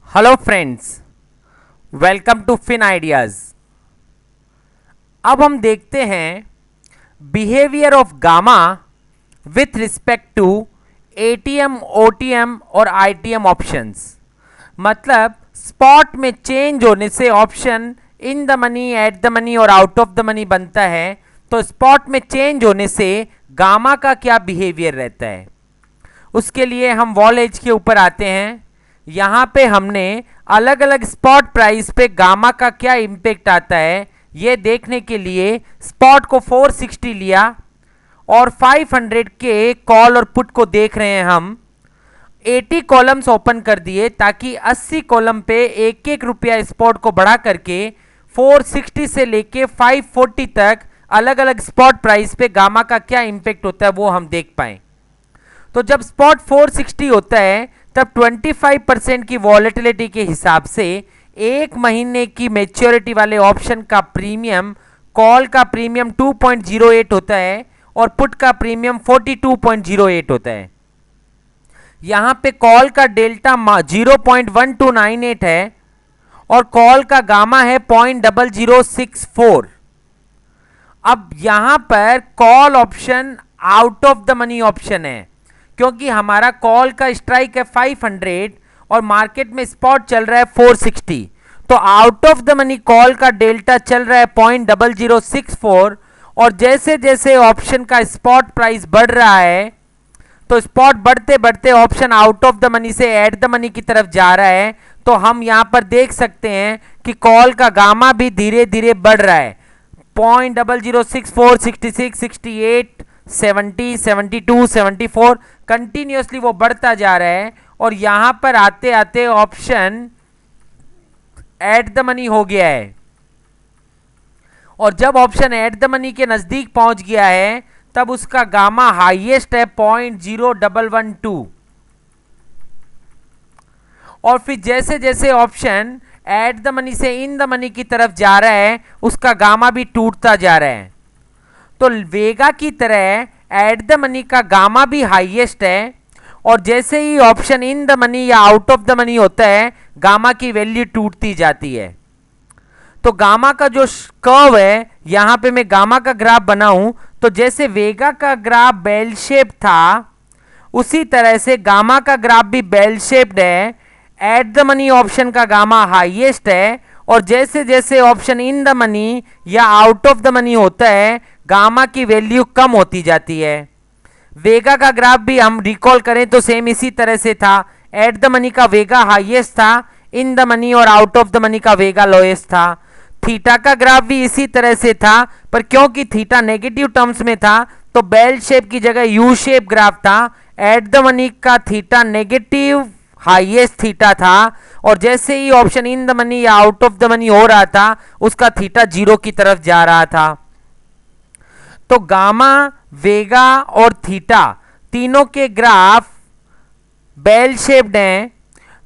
Hello friends, welcome to Fin Ideas. अब हम देखते हैं behaviour of gamma with respect to ATM, OTM और आईटीएम ऑप्शंस। मतलब स्पॉट में चेंज होने से option in the money, at the money और आउट ऑफ द मनी बनता है। तो स्पॉट में चेंज होने से गामा का क्या बिहेवियर रहता है, उसके लिए हम वॉल एज के ऊपर आते हैं। यहाँ पे हमने अलग अलग स्पॉट प्राइस पे गामा का क्या इम्पेक्ट आता है ये देखने के लिए स्पॉट को 460 लिया और 500 के कॉल और पुट को देख रहे हैं हम। 80 कॉलम्स ओपन कर दिए ताकि 80 कॉलम पे एक एक रुपया स्पॉट को बढ़ा करके 460 से लेके 540 तक अलग अलग स्पॉट प्राइस पे गामा का क्या इम्पेक्ट होता है वो हम देख पाए। तो जब स्पॉट 460 होता है तब 25% की वॉलेटिलिटी के हिसाब से एक महीने की मेच्योरिटी वाले ऑप्शन का प्रीमियम, कॉल का प्रीमियम 2.08 होता है और पुट का प्रीमियम 42.08 होता है। यहां पे कॉल का डेल्टा 0.1298 है और कॉल का गामा है 0.0064। अब यहां पर call option out of the money option है क्योंकि हमारा कॉल का स्ट्राइक है 500 और मार्केट में स्पॉट चल रहा है 460। तो out of the money call का डेल्टा चल रहा है 0.0064 और जैसे जैसे ऑप्शन का स्पॉट प्राइस बढ़ रहा है तो स्पॉट बढ़ते बढ़ते option out of the money से एट द मनी की तरफ जा रहा है। तो हम यहां पर देख सकते हैं कि कॉल का गामा भी धीरे धीरे बढ़ रहा है। 0.0064, 66, 68, 70, 72, 74 कंटिन्यूसली वो बढ़ता जा रहा है और यहां पर आते आते ऑप्शन एट द मनी हो गया है। और जब ऑप्शन एट द मनी के नजदीक पहुंच गया है तब उसका गामा हाईएस्ट है 0.0112 और फिर जैसे जैसे ऑप्शन एट द मनी से इन द मनी की तरफ जा रहा है उसका गामा भी टूटता जा रहा है। तो वेगा की तरह एट द मनी का गामा भी हाईएस्ट है और जैसे ही ऑप्शन इन द मनी या आउट ऑफ द मनी होता है गामा की वैल्यू टूटती जाती है। तो गामा का जो कर्व है, यहां पे मैं गामा का ग्राफ बनाऊं तो जैसे वेगा का ग्राफ बेल शेप था उसी तरह से गामा का ग्राफ भी बेल शेप्ड है। एट द मनी ऑप्शन का गामा हाईएस्ट है और जैसे जैसे ऑप्शन इन द मनी या आउट ऑफ द मनी होता है गामा की वैल्यू कम होती जाती है। वेगा का ग्राफ भी हम रिकॉल करें तो सेम इसी तरह से था। एट द मनी का वेगा हाईएस्ट था, इन द मनी और आउट ऑफ द मनी का वेगा लोएस्ट था। थीटा का ग्राफ भी इसी तरह से था पर क्योंकि थीटा नेगेटिव टर्म्स में था तो बेल शेप की जगह यू शेप ग्राफ था। एट द मनी का थीटा नेगेटिव हाईएस्ट थीटा था और जैसे ही ऑप्शन इन द मनी या आउट ऑफ द मनी हो रहा था उसका थीटा जीरो की तरफ जा रहा था। तो गामा, वेगा और थीटा तीनों के ग्राफ बेल शेप्ड हैं,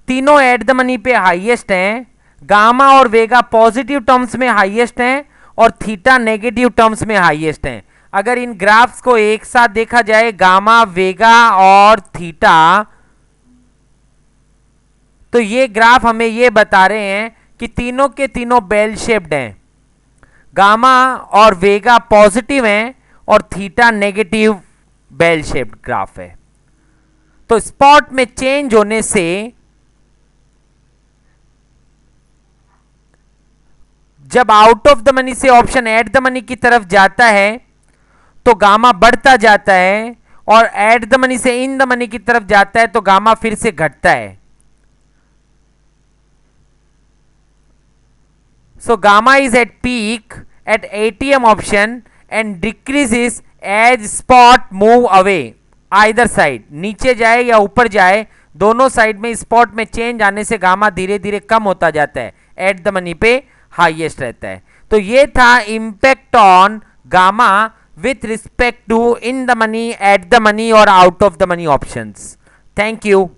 तीनों एट द मनी पे हाईएस्ट हैं। गामा और वेगा पॉजिटिव टर्म्स में हाईएस्ट हैं और थीटा नेगेटिव टर्म्स में हाईएस्ट हैं। अगर इन ग्राफ्स को एक साथ देखा जाए गामा, वेगा और थीटा, तो ये ग्राफ हमें ये बता रहे हैं कि तीनों के तीनों बेल शेप्ड हैं। गामा और वेगा पॉजिटिव हैं और theta negative bell shaped graph है। तो स्पॉट में चेंज होने से जब आउट ऑफ द मनी से ऑप्शन एट द मनी की तरफ जाता है तो गामा बढ़ता जाता है और एट द मनी से इन द मनी की तरफ जाता है तो गामा फिर से घटता है। So gamma is at peak at ATM option and decreases as spot move away either side। नीचे जाए या ऊपर जाए दोनों साइड में स्पॉट में चेंज आने से गामा धीरे धीरे कम होता जाता है, एट द मनी पे हाईएस्ट रहता है। तो ये था impact on gamma with respect to in the money, at the money और out of the money options. Thank you.